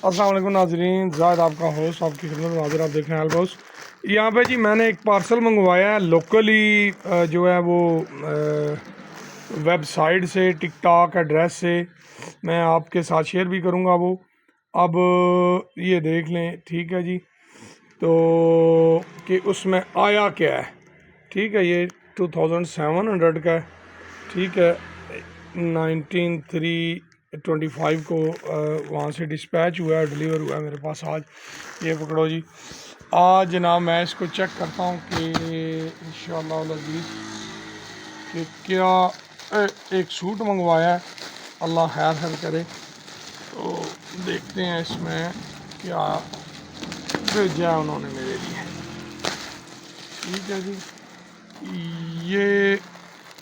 السلام علیکم ناظرین، زاہد آپ کا ہوسٹ آپ کی خدمت میں حاضر، آپ دیکھ رہے ہیں ہیلپ ہاؤس۔ یہاں پہ جی میں نے ایک پارسل منگوایا ہے لوکلی، جو ہے وہ ویب سائٹ سے، ٹک ٹاک ایڈریس سے، میں آپ کے ساتھ شیئر بھی کروں گا وہ۔ اب یہ دیکھ لیں، ٹھیک ہے جی، تو کہ اس میں آیا کیا ہے۔ ٹھیک ہے، یہ 2700 کا ہے، ٹھیک ہے، 19/3/25 کو وہاں سے ڈسپیچ ہوا ہے، ڈیلیور ہوا ہے میرے پاس آج۔ یہ پکڑو جی، آج جناب میں اس کو چیک کرتا ہوں کہ انشاءاللہ العزیز کہ کیا ایک سوٹ منگوایا ہے، اللہ خیر کرے، تو دیکھتے ہیں اس میں کیا بھیجا ہے انہوں نے میرے لیے۔ ٹھیک ہے جی، یہ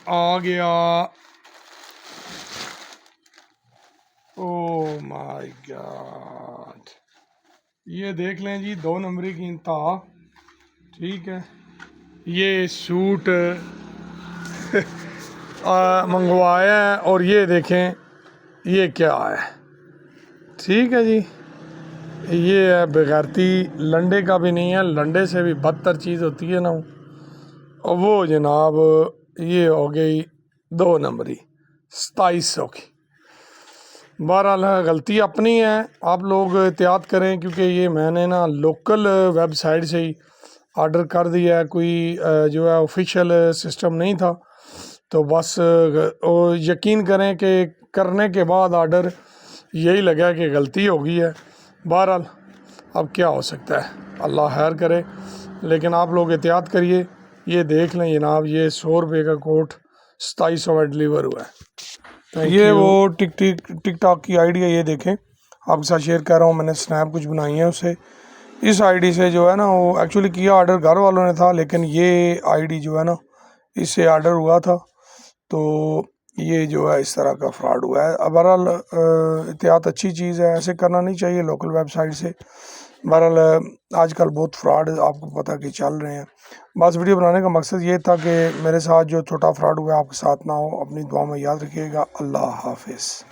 آ گیا، او مائی گاڈ، یہ دیکھ لیں جی، 2 نمبری کی انتہا۔ ٹھیک ہے، یہ سوٹ منگوایا ہے، اور یہ دیکھیں یہ کیا ہے۔ ٹھیک ہے جی، یہ ہے بغیرتی، لنڈے کا بھی نہیں ہے، لنڈے سے بھی بدتر چیز ہوتی ہے نا اور وہ جناب یہ ہو گئی 2 نمبری 2700 کی۔ بہرحال غلطی اپنی ہے، آپ لوگ احتیاط کریں، کیونکہ یہ میں نے نا لوکل ویب سائٹ سے ہی آرڈر کر دیا ہے، کوئی جو ہے آفیشیل سسٹم نہیں تھا، تو بس یقین کریں کہ کرنے کے بعد آرڈر یہی لگا کہ غلطی ہو گئی ہے۔ بہرحال اب کیا ہو سکتا ہے، اللہ خیر کرے، لیکن آپ لوگ احتیاط کریے۔ یہ دیکھ لیں جناب، یہ 100 روپے کا کوٹ 2700 میں ڈیلیور ہوا ہے۔ یہ وہ ٹک ٹاک کی آئی ڈی ہے، یہ دیکھیں، آپ کے ساتھ شیئر کر رہا ہوں، میں نے سنیپ کچھ بنائی ہے اسے، اس آئی ڈی سے جو ہے نا، وہ ایکچولی کیا آرڈر گھر والوں نے تھا، لیکن یہ آئی ڈی جو ہے نا اس سے آرڈر ہوا تھا، تو یہ جو ہے اس طرح کا فراڈ ہوا ہے۔ بہرحال احتیاط اچھی چیز ہے، ایسے کرنا نہیں چاہیے لوکل ویب سائٹ سے۔ بہرحال آج کل بہت فراڈ آپ کو پتہ کہ چل رہے ہیں۔ بس ویڈیو بنانے کا مقصد یہ تھا کہ میرے ساتھ جو چھوٹا فراڈ ہوا ہے آپ کے ساتھ نہ ہو، اپنی دعا میں یاد رکھیے گا۔ اللہ حافظ۔